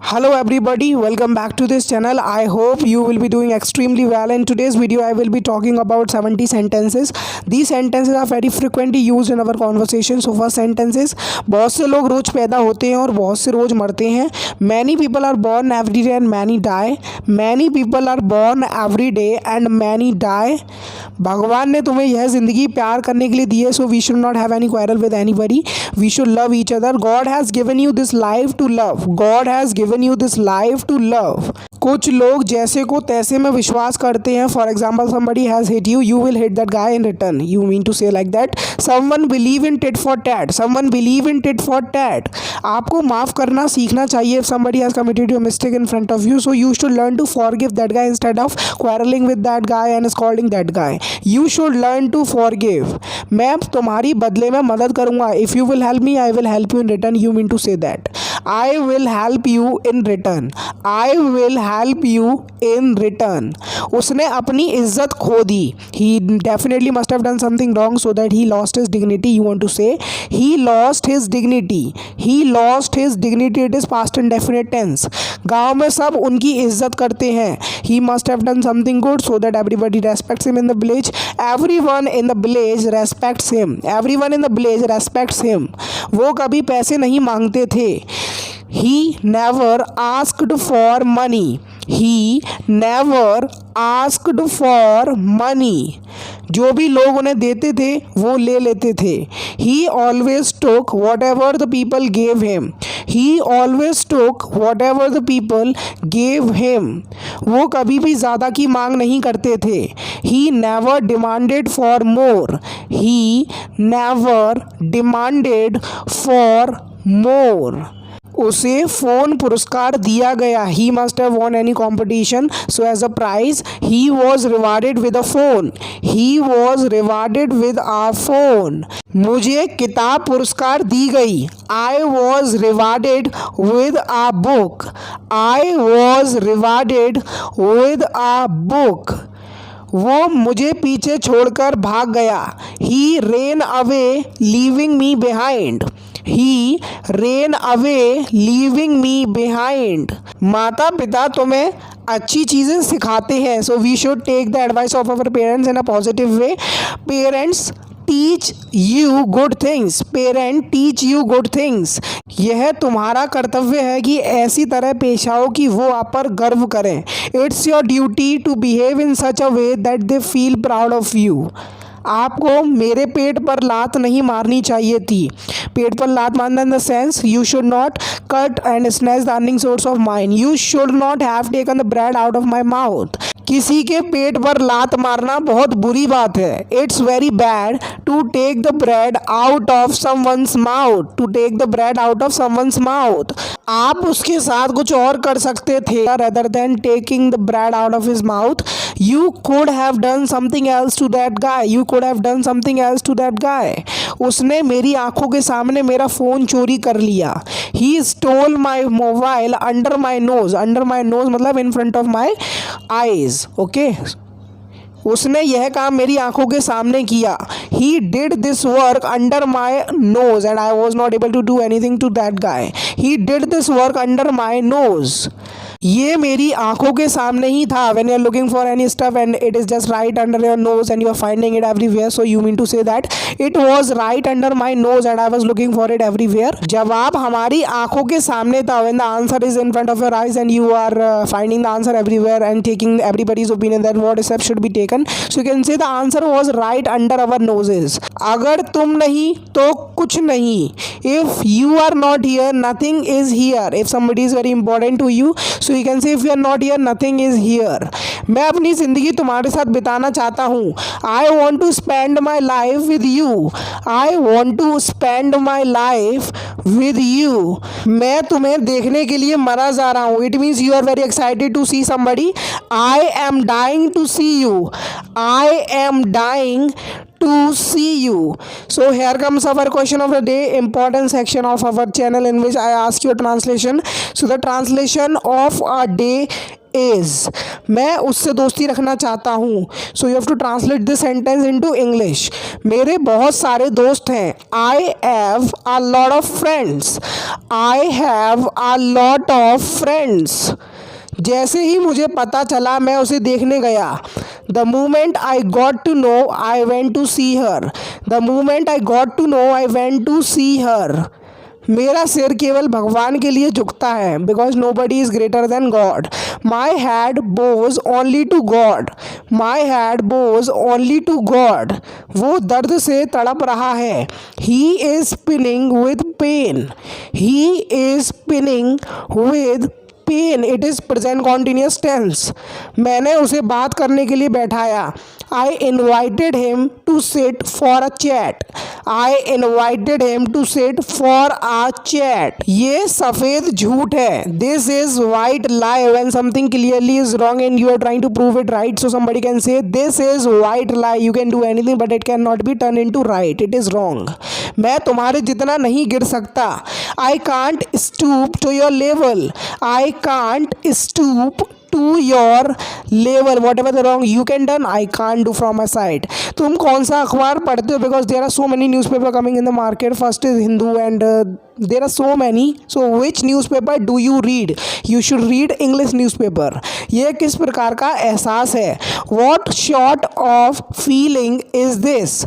Hello everybody, welcome back to this channel. I hope you will be doing extremely well. In today's video I will be talking about 70 sentences. These sentences are very frequently used in our conversation. So first sentences, बहुत से लोग रोज पैदा होते हैं और बहुत से रोज मरते हैं. Many people are born every day and many die. Many people are born every day and many die. भगवान ने तुम्हें यह ज़िंदगी प्यार करने के लिए दी है. So we should not have any quarrel with anybody. We should love each other. God has given you this life to love. God has given you this life to love. कुछ लोग जैसे को तैसे में विश्वास करते हैं. For example, somebody has hit you, you will hit that guy in return. You mean to say like that? Someone believe in tit for tat. Someone believe in tit for tat. आपको माफ़ करना सीखना चाहिए. If somebody has committed a mistake in front of you, so you should learn to forgive that guy instead of quarreling with that guy and scolding that guy. You should learn to forgive. मैं तुम्हारी बदले में मदद करूँगा. If you will help me, I will help you in return. You mean to say that? I will help you in return. I will help you in return. उसने अपनी इज्जत खो दी. He definitely must have done something wrong so that he lost his dignity. You want to say he lost his dignity. He lost his dignity. It is past indefinite tense. गाँव में सब उनकी इज्जत करते हैं. He must have done something good so that everybody respects him in the village. Everyone in the village respects him. Everyone in the village respects him. वो कभी पैसे नहीं मांगते थे. He never asked for money. He never asked for money. जो भी लोग उन्हें देते थे वो ले लेते थे. He always took whatever the people gave him. He always took whatever the people gave him. वो कभी भी ज़्यादा की मांग नहीं करते थे. He never demanded for more. He never demanded for more. उसे फ़ोन पुरस्कार दिया गया. He must have won any competition. So as a prize, he was rewarded with a phone. He was rewarded with a phone. मुझे किताब पुरस्कार दी गई. I was rewarded with a book. I was rewarded with a book. वो मुझे पीछे छोड़कर भाग गया. He ran away leaving me behind. He ran away leaving me behind. माता पिता तुम्हें अच्छी चीज़ें सिखाते हैं. So we should take the advice of our parents in a positive way. Parents teach you good things. Parent teach you good things. यह तुम्हारा कर्तव्य है कि ऐसी तरह पेश आओ कि वो आप पर गर्व करें. It's your duty to behave in such a way that they feel proud of you. आपको मेरे पेट पर लात नहीं मारनी चाहिए थी. पेट पर लात मारना in the sense you should not cut and snatch the earning source of mine. You should not have taken the bread out of my mouth. किसी के पेट पर लात मारना बहुत बुरी बात है. It's very bad to take the bread out of someone's mouth. To take the bread out of someone's mouth. आप उसके साथ कुछ और कर सकते थे rather than taking the bread out of his mouth. You could have done something else to that guy. You could have done something else to that guy. उसने मेरी आंखों के सामने मेरा फ़ोन चोरी कर लिया. He stole my mobile under my nose. Under my nose मतलब in front of my eyes. Okay. उसने यह काम मेरी आंखों के सामने किया. He did this work under my nose and I was not able to do anything to that guy. He did this work under my nose. ये मेरी आंखों के सामने ही था. When you are looking for any stuff and it is just right under your nose and you are finding it everywhere, so you mean to say that it was right under my nose and I was looking for it everywhere. जवाब हमारी आंखों के सामने था. When the answer is in front of your eyes and you are finding the answer everywhere and taking everybody's opinion that what step should be taken, so you can say the answer was right under our noses. अगर तुम नहीं तो कुछ नहीं. If you are not here, nothing is here. If somebody is very important to you, so you can say if you are not here, nothing is here. मैं अपनी ज़िंदगी तुम्हारे साथ बिताना चाहता हूँ. I want to spend my life with you. I want to spend my life with you. मैं तुम्हें देखने के लिए मरा जा रहा हूँ. It means you are very excited to see somebody. I am dying to see you. I am dying to see you. So here comes our question of the day, important section of our channel in which I ask you a translation. So the translation of a day is, मैं उससे दोस्ती रखना चाहता हूँ. So you have to translate this sentence into English. मेरे बहुत सारे दोस्त हैं. I have a lot of friends. I have a lot of friends. जैसे ही मुझे पता चला मैं उसे देखने गया. The moment I got to know I went to see her. The moment I got to know I went to see her. मेरा सिर केवल भगवान के लिए झुकता है. Because nobody is greater than God. My head bows only to God. My head bows only to God. वो दर्द से तड़प रहा है. He is spinning with pain. He is spinning with pain. It is present continuous tense. मैंने उसे बात करने के लिए बैठाया. I invited him to sit for a chat. I invited him to sit for a chat. ये सफ़ेद झूठ है. This is white lie when something clearly is wrong and you are trying to prove it right. So somebody can say this is white lie. You can do anything but it can not be turn into right. It is wrong. मैं तुम्हारे जितना नहीं गिर सकता. I can't stoop to your level. I can't stoop to your level. Whatever the wrong you can done, I can't do from my side. तुम कौन सा अखबार पढ़ते हो? Because there are so many newspaper coming in the market. First is Hindu and there are so many. So which newspaper do you read? You should read English newspaper. ये किस प्रकार का एहसास है? What sort of feeling is this?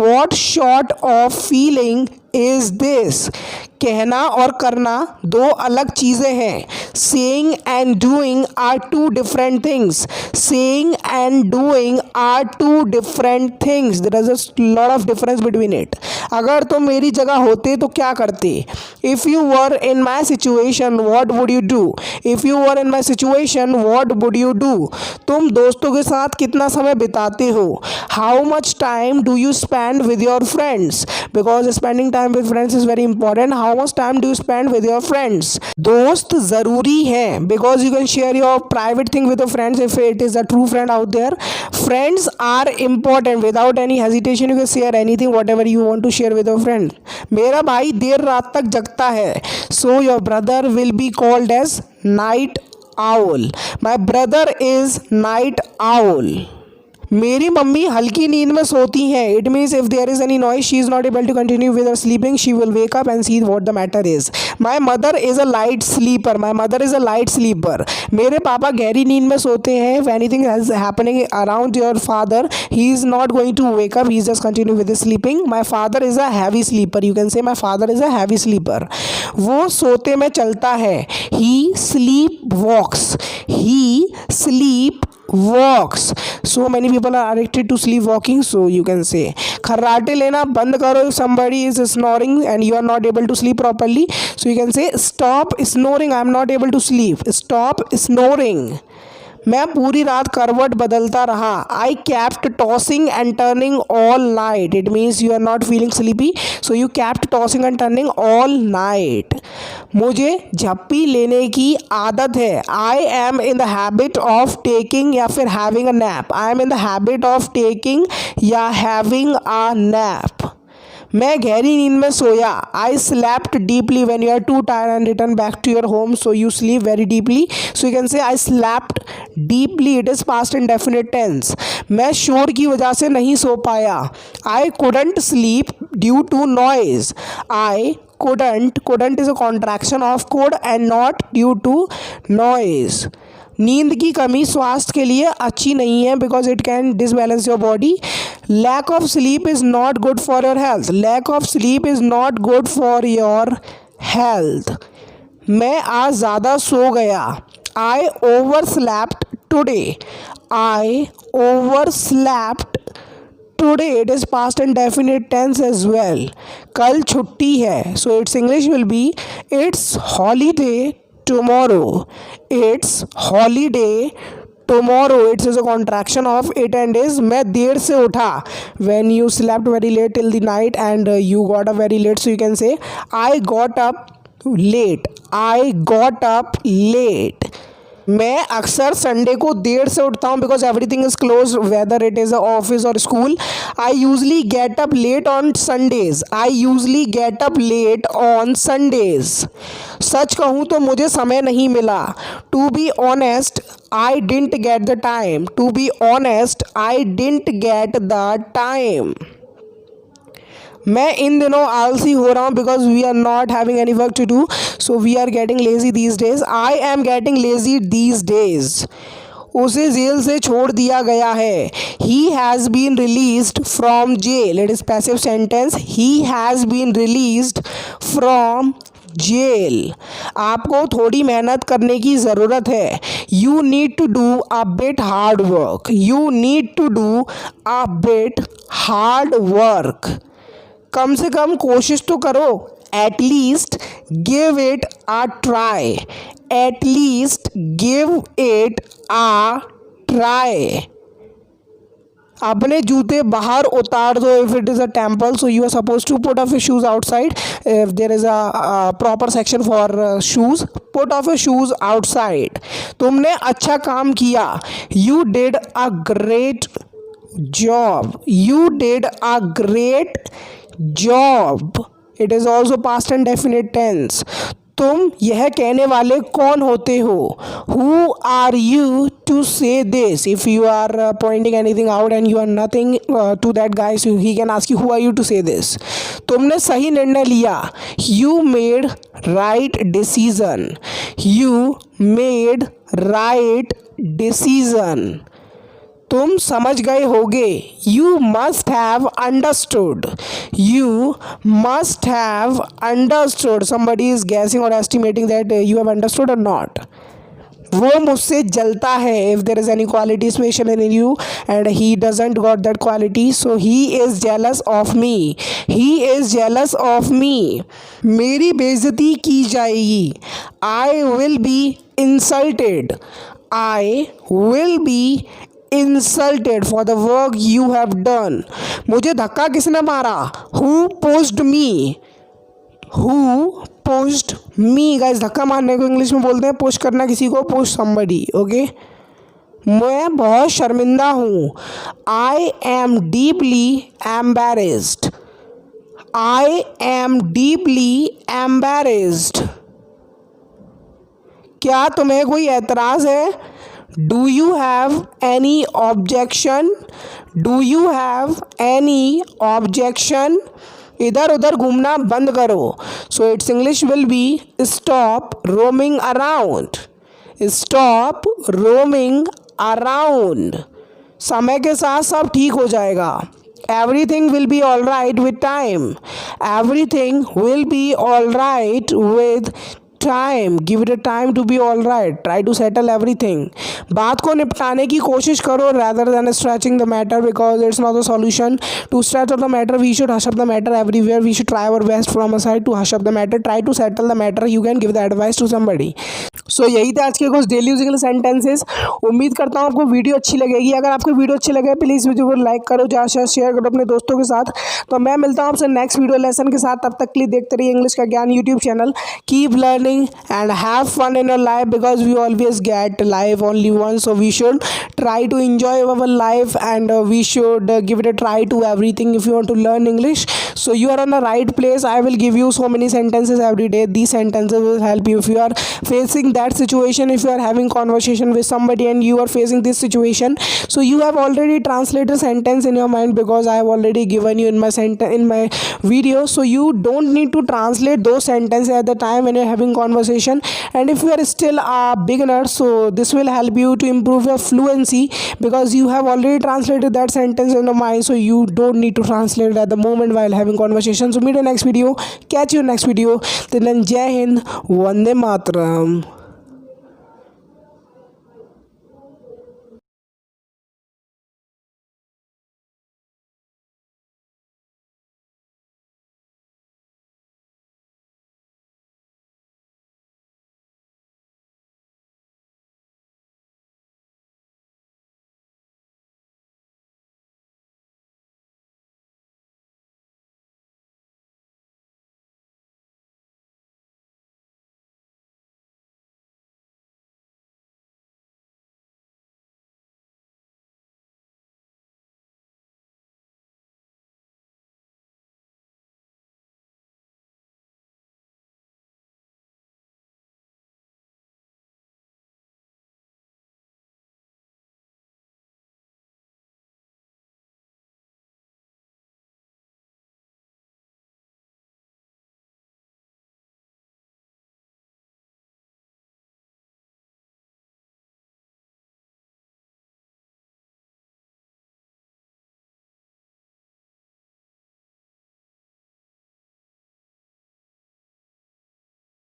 What sort of feeling is this? कहना और करना दो अलग चीज़ें हैं. Saying and doing are two different things. Saying and doing are two different things. There is a lot of difference between it. अगर तुम मेरी जगह होते तो क्या करते? If you were in my situation, what would you do? If you were in my situation, what would you do? तुम दोस्तों के साथ कितना समय बिताते हो? How much time do you spend with your friends? Because spending time with friends is very important. How much time do you spend with your friends? दोस्त ज़रूरी हैं. Because you can share your private thing with your friends if it is a true friend out there. Friends are important. Without any hesitation you can share anything whatever you want to share with your friend. मेरा भाई देर रात तक जगता है. So your brother will be called as night owl. My brother is night owl. मेरी मम्मी हल्की नींद में सोती हैं. It means if there is any noise she is not able to continue with her sleeping. She will wake up and see what the matter is. My mother is a light sleeper. My mother is a light sleeper. मेरे पापा गहरी नींद में सोते हैं. If anything is happening around your father he is not going to wake up. He is just continue with sleeping. My father is a heavy sleeper. You can say my father is a heavy sleeper. वो सोते में चलता है. He sleep walks. He sleep walks. So many people are addicted to sleepwalking. So you can say खर्राटे लेना बंद करो. If somebody is snoring and you are not able to sleep properly, so you can say stop snoring. I am not able to sleep. Stop snoring. मैं पूरी रात करवट बदलता रहा. आई kept tossing and turning all night. It means you are not feeling sleepy, so you kept tossing and turning all night. मुझे झप्पी लेने की आदत है. I am in the habit of taking या फिर having a nap. I am in the habit of taking या having a nap. मैं गहरी नींद में सोया. I slapped deeply. When you are too tired and return back to your home so you sleep very deeply. So you can say I slapped deeply. It is past indefinite tense. मैं शोर की वजह से नहीं सो पाया. I couldn't sleep due to noise. I couldn't is a contraction of could and not due to noise. नींद की कमी स्वास्थ्य के लिए अच्छी नहीं है because it can disbalance your body. Lack of sleep is not good for your health. Lack of sleep is not good for your health. मैं आज ज़्यादा सो गया. I overslept today. I overslept today. It is past and definite tense as well. कल छुट्टी है. So its English will be it's holiday tomorrow. It's holiday tomorrow. It is a contraction of it and is. मैं देर से उठा. When you slept very late till the night and you got up very late, so you can say I got up late. I got up late. मैं अक्सर Sunday को देर से उठता हूँ because everything is close whether it is office और school. I usually get up late on Sundays. I usually get up late on Sundays. सच कहूँ तो मुझे समय नहीं मिला. To be honest I didn't get the time. To be honest, I didn't get the time. मैं इन दिनों आलसी हो रहा हूँ because we are not having any work to do, so we are getting lazy these days. I am getting lazy these days. उसे जेल से छोड़ दिया गया है. He has been released from jail. It is passive sentence. He has been released from jail. आपको थोड़ी मेहनत करने की ज़रूरत है. You need to do a bit hard work. You need to do a bit hard work. कम से कम कोशिश तो करो. At least give it a try. At least give it a try. अपने जूते बाहर उतार दो. If it is a temple, so you are suppose to put off your shoes outside. If there is a proper section for shoes, put off your shoes outside. तुमने अच्छा काम किया. You did a great job. You did a great job. It is also past and definite tense. तुम यह कहने वाले कौन होते हो? Who are you to say this? If you are pointing anything out and you are nothing to that guy, so he can ask you who are you to say this. तुमने सही निर्णय लिया. You made right decision. You made right decision. तुम समझ गए होगे. You must have understood. You must have understood. Somebody is guessing or estimating that you have understood or not. वो मुझसे जलता है. If there is any quality special in you and he doesn't got that quality, so he is jealous of me. He is jealous of me. मेरी बेइज्जती की जाएगी. I will be insulted. I will be insulted for the work you have done. मुझे धक्का किसने मारा? Who pushed me? Who pushed me? guys, धक्का मारने को इंग्लिश में बोलते हैं पुश करना किसी को, push somebody. ओके. मैं बहुत शर्मिंदा हूँ. I am deeply embarrassed. I am deeply embarrassed. क्या तुम्हें कोई एतराज़ है? Do you have any objection? Do you have any objection? इधर उधर घूमना बंद करो. So its English will be stop roaming around. Stop roaming around. समय के साथ सब ठीक हो जाएगा. Everything will be all right with time. Everything will be all right with time. Give it a time to be all right. Try to settle everything. बात को निपटाने की कोशिश करो rather than stretching the matter, because it's not the solution to stretch up the matter. We should hush up the matter everywhere. We should try our best from our side to hush up the matter. Try to settle the matter. You can give the advice to somebody. सो यही थे आज के कुछ daily using sentences. उम्मीद करता हूँ आपको video अच्छी लगेगी. अगर आपको वीडियो अच्छी लगे प्लीज़ वीडियो को लाइक करो, ज़्यादा से शेयर करो अपने दोस्तों के साथ. तो मैं मिलता हूँ आपसे नेक्स्ट वीडियो लेसन के साथ. तब तक के लिए देखते रहिए इंग्लिश का ज्ञान YouTube channel. Keep learning and have fun in your life, because we always get life only one. So we should try to enjoy our life and we should give it a try to everything if you want to learn English. So you are on the right place. I will give you so many sentences every day. These sentences will help you if you are facing that situation, if you are having conversation with somebody and you are facing this situation. So you have already translated sentence in your mind because I have already given you in my video. So you don't need to translate those sentences at the time when you are having conversation. And if you are still a beginner, so this will help you to improve your fluency, because you have already translated that sentence in your mind, so you don't need to translate it at the moment while having conversation. So meet in next video. Catch you next video. Till then, Jai Hind, Vande Mataram.